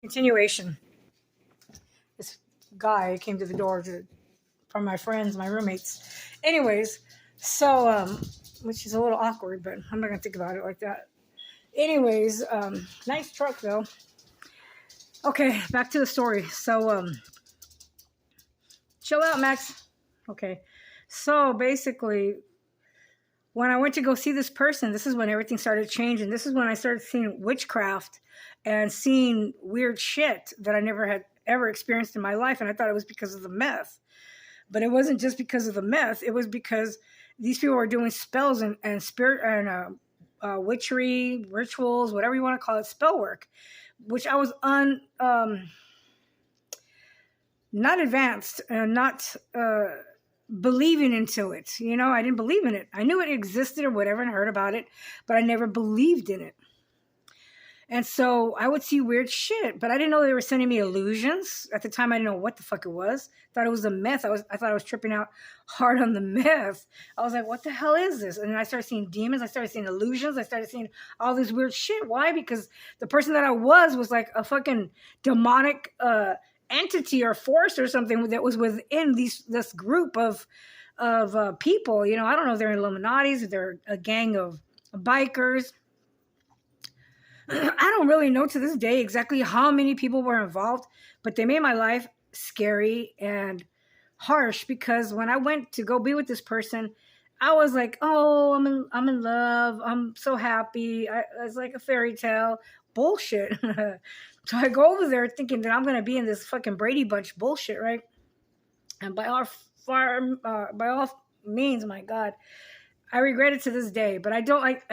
Continuation. This guy came to the door from my friends, my roommates. Anyways, which is a little awkward, but I'm not gonna think about it like that. Anyways, nice truck though. Okay, back to the story. Chill out, Max. Okay, so basically, when I went to go see this person, this is when everything started changing. This is when I started seeing witchcraft and seeing weird shit that I never had ever experienced in my life. And I thought it was because of the meth. But it wasn't just because of the meth. It was because these people were doing spells and spirit and witchery, rituals, whatever you want to call it, spell work, which I was not advanced and not believing into it. You know, I didn't believe in it. I knew it existed or whatever and heard about it, but I never believed in it. And so I would see weird shit, but I didn't know they were sending me illusions. At the time, I didn't know what the fuck it was. Thought it was a meth. I thought I was tripping out hard on the meth. I was like, what the hell is this? And then I started seeing demons. I started seeing illusions. I started seeing all this weird shit. Why? Because the person that I was like a fucking demonic entity or force or something that was within this group of people. You know, I don't know if they're Illuminatis, if they're a gang of bikers. I don't really know to this day exactly how many people were involved, but they made my life scary and harsh because when I went to go be with this person, I was like, oh, I'm in love. I'm so happy. It's like a fairy tale. Bullshit. So I go over there thinking that I'm going to be in this fucking Brady Bunch bullshit, right? And by all means, my God, I regret it to this day, but I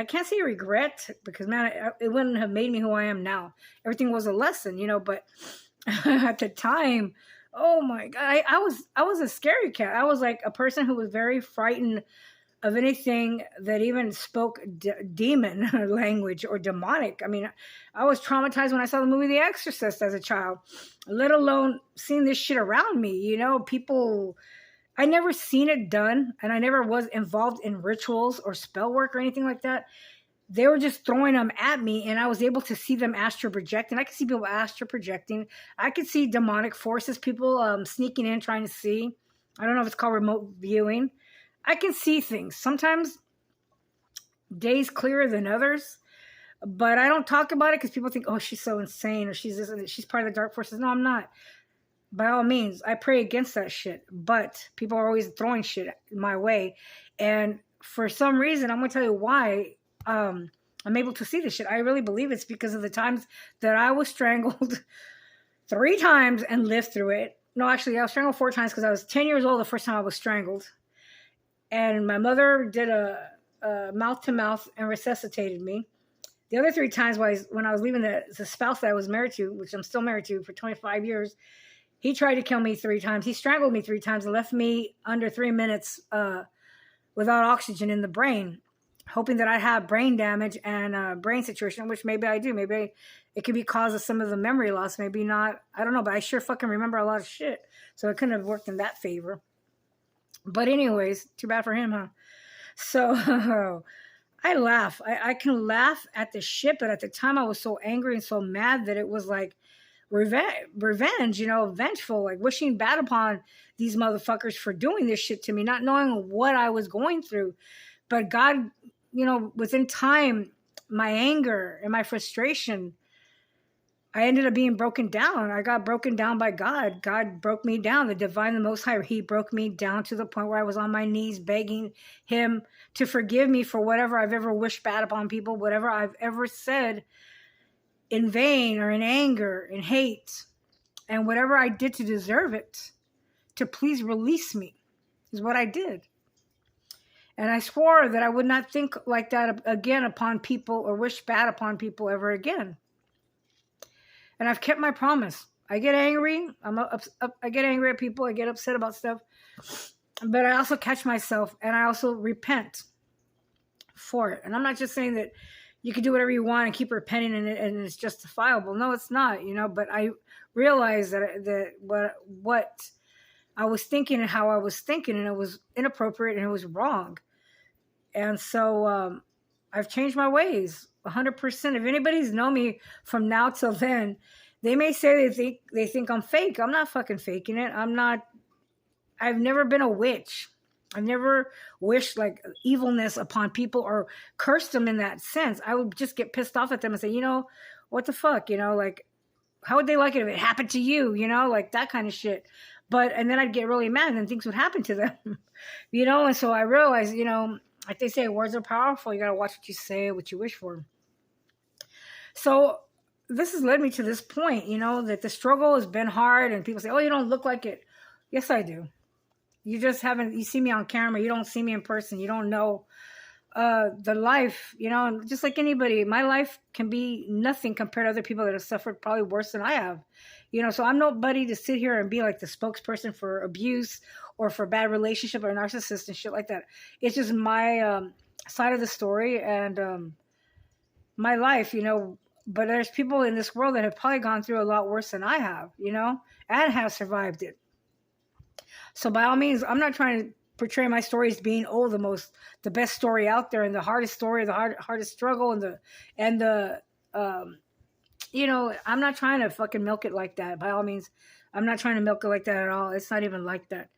can't say regret because, man, it wouldn't have made me who I am now. Everything was a lesson, you know, but at the time, oh my God, I was a scary cat. I was like a person who was very frightened of anything that even spoke demon language or demonic. I mean, I was traumatized when I saw the movie The Exorcist as a child, let alone seeing this shit around me, you know, people. I never seen it done, and I never was involved in rituals or spell work or anything like that. They were just throwing them at me, and I was able to see them astral project. And I could see people astral projecting. I could see demonic forces, people sneaking in, trying to see. I don't know if it's called remote viewing. I can see things. Sometimes days clearer than others, but I don't talk about it because people think, oh, she's so insane, or she's part of the dark forces. No, I'm not. By all means, I pray against that shit, but people are always throwing shit my way. And for some reason, I'm going to tell you why I'm able to see this shit. I really believe it's because of the times that I was strangled 3 times and lived through it. No, actually, I was strangled 4 times because I was 10 years old the first time I was strangled. And my mother did a mouth-to-mouth and resuscitated me. The other 3 times was when I was leaving the spouse that I was married to, which I'm still married to for 25 years. He tried to kill me 3 times. He strangled me 3 times and left me under 3 minutes without oxygen in the brain, hoping that I have brain damage and brain situation, which maybe I do. Maybe it could be cause of some of the memory loss. Maybe not. I don't know, but I sure fucking remember a lot of shit. So it couldn't have worked in that favor. But anyways, too bad for him, huh? So I laugh. I can laugh at the shit, but at the time I was so angry and so mad that it was like, revenge, you know, vengeful, like wishing bad upon these motherfuckers for doing this shit to me, not knowing what I was going through. But God, you know, within time, my anger and my frustration, I ended up being broken down. I got broken down by God. God broke me down. The divine, the most high, he broke me down to the point where I was on my knees begging him to forgive me for whatever I've ever wished bad upon people, whatever I've ever said in vain or in anger and hate, and whatever I did to deserve it, to please release me is what I did. And I swore that I would not think like that again upon people or wish bad upon people ever again. And I've kept my promise. I get angry. I get angry at people. I get upset about stuff. But I also catch myself and I also repent for it. And I'm not just saying that you can do whatever you want and keep repenting and it's justifiable. No, it's not, you know, but I realized that what I was thinking and how I was thinking, and it was inappropriate and it was wrong. And so I've changed my ways 100%. If anybody's known me from now till then, They may say they think I'm fake. I'm not fucking faking it. I've never been a witch. I've never wished like evilness upon people or cursed them in that sense. I would just get pissed off at them and say, what the fuck, like, how would they like it if it happened to you, like that kind of shit. And then I'd get really mad and then things would happen to them, and so I realized, like they say, words are powerful. You got to watch what you say, what you wish for. So this has led me to this point, that the struggle has been hard and people say, oh, you don't look like it. Yes, I do. You just you see me on camera. You don't see me in person. You don't know the life, just like anybody. My life can be nothing compared to other people that have suffered probably worse than I have. So I'm nobody to sit here and be like the spokesperson for abuse or for bad relationship or narcissist and shit like that. It's just my side of the story and my life, But there's people in this world that have probably gone through a lot worse than I have, and have survived it. So by all means, I'm not trying to portray my story as being the best story out there and the hardest story, the hardest struggle and the I'm not trying to fucking milk it like that. By all means, I'm not trying to milk it like that at all. It's not even like that.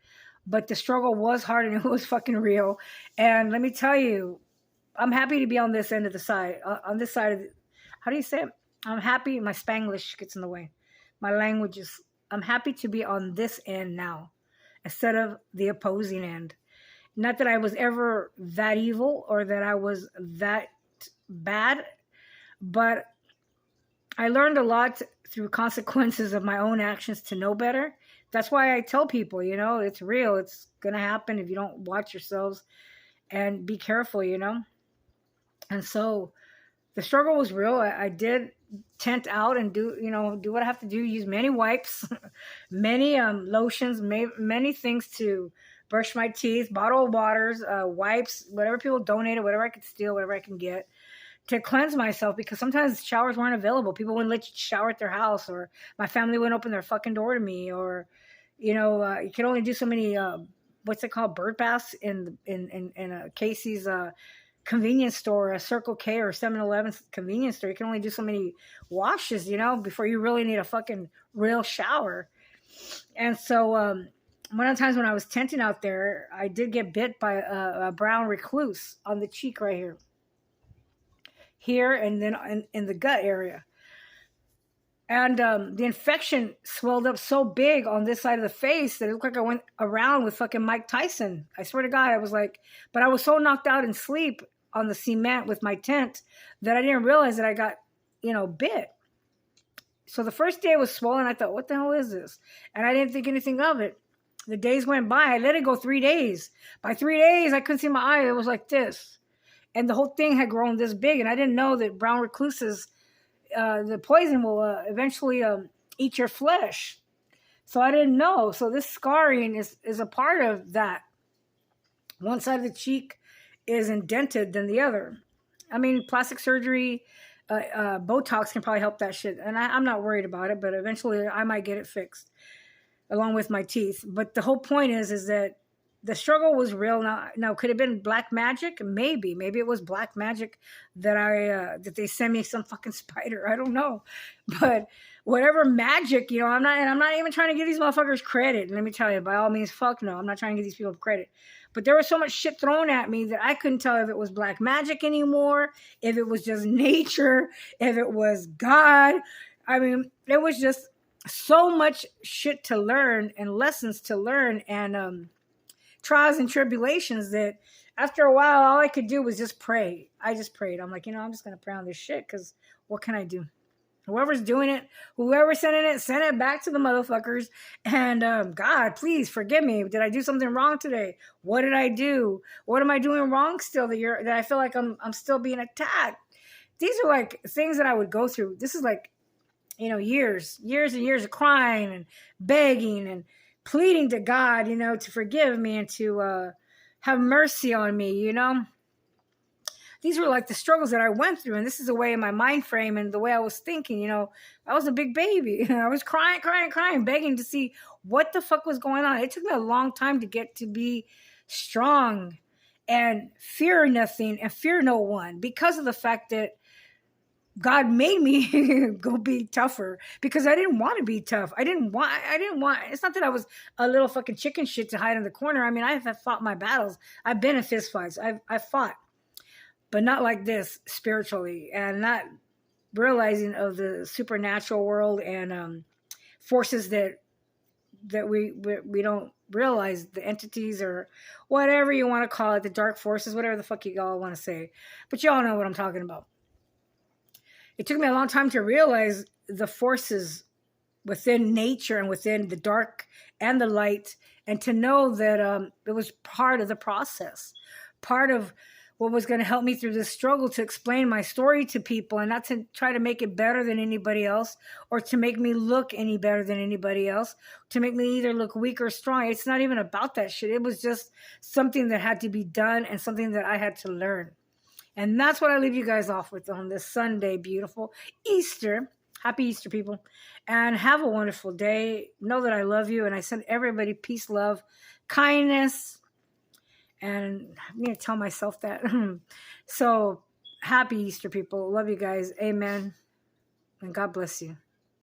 But the struggle was hard and it was fucking real. And let me tell you, I'm happy to be on this end of the side, on this side of how do you say it? I'm happy. My Spanglish gets in the way. My language is, I'm happy to be on this end now instead of the opposing end. Not that I was ever that evil or that I was that bad, but I learned a lot through consequences of my own actions to know better. That's why I tell people, it's real. It's going to happen if you don't watch yourselves and be careful, And so the struggle was real. I did tent out and do what I have to do. Use many wipes, many lotions, many things to brush my teeth, bottled waters, wipes, whatever people donated, whatever I could steal, whatever I can get to cleanse myself, because sometimes showers weren't available. People wouldn't let you shower at their house, or my family wouldn't open their fucking door to me, or, you could only do so many, what's it called? Bird baths in a Casey's, convenience store, a Circle K or 7-Eleven convenience store. You can only do so many washes, before you really need a fucking real shower. And so one of the times when I was tenting out there, I did get bit by a brown recluse on the cheek right here and then in the gut area. And the infection swelled up so big on this side of the face that it looked like I went around with fucking Mike Tyson. I swear to God, I was like, but I was so knocked out in sleep on the cement with my tent that I didn't realize that I got, bit. So the first day it was swollen. I thought, what the hell is this? And I didn't think anything of it. The days went by. I let it go 3 days. By 3 days, I couldn't see my eye. It was like this. And the whole thing had grown this big. And I didn't know that brown recluses, the poison will eventually eat your flesh. So I didn't know. So this scarring is a part of that. One side of the cheek is indented than the other. I mean, plastic surgery, Botox can probably help that shit. And I'm not worried about it, but eventually I might get it fixed along with my teeth. But the whole point is that the struggle was real. Now, could it have been black magic? Maybe it was black magic that they sent me some fucking spider. I don't know, but whatever magic, I'm not even trying to give these motherfuckers credit. And let me tell you, by all means, fuck no, I'm not trying to give these people credit. But there was so much shit thrown at me that I couldn't tell if it was black magic anymore, if it was just nature, if it was God. I mean, it was just so much shit to learn and lessons to learn and trials and tribulations that after a while, all I could do was just pray. I just prayed. I'm like, I'm just going to pray on this shit because what can I do? Whoever's doing it, whoever's sending it, send it back to the motherfuckers. And God, please forgive me. Did I do something wrong today? What did I do? What am I doing wrong still that I feel like I'm still being attacked? These are like things that I would go through. This is like, years and years of crying and begging and pleading to God, to forgive me and to have mercy on me, These were like the struggles that I went through. And this is the way in my mind frame and the way I was thinking, I was a big baby. I was crying, begging to see what the fuck was going on. It took me a long time to get to be strong and fear nothing and fear no one because of the fact that God made me go be tougher because I didn't want to be tough. I didn't want, it's not that I was a little fucking chicken shit to hide in the corner. I mean, I have fought my battles. I've been in fist fights. I've fought, but not like this spiritually, and not realizing of the supernatural world and forces that we don't realize, the entities or whatever you want to call it, the dark forces, whatever the fuck you all want to say. But you all know what I'm talking about. It took me a long time to realize the forces within nature and within the dark and the light, and to know that it was part of the process, part of what was going to help me through this struggle to explain my story to people, and not to try to make it better than anybody else, or to make me look any better than anybody else, to make me either look weak or strong. It's not even about that shit. It was just something that had to be done and something that I had to learn. And that's what I leave you guys off with on this Sunday, beautiful Easter. Happy Easter, people. And have a wonderful day. Know that I love you, and I send everybody peace, love, kindness. And I'm going to tell myself that. So happy Easter, people. Love you guys. Amen. And God bless you.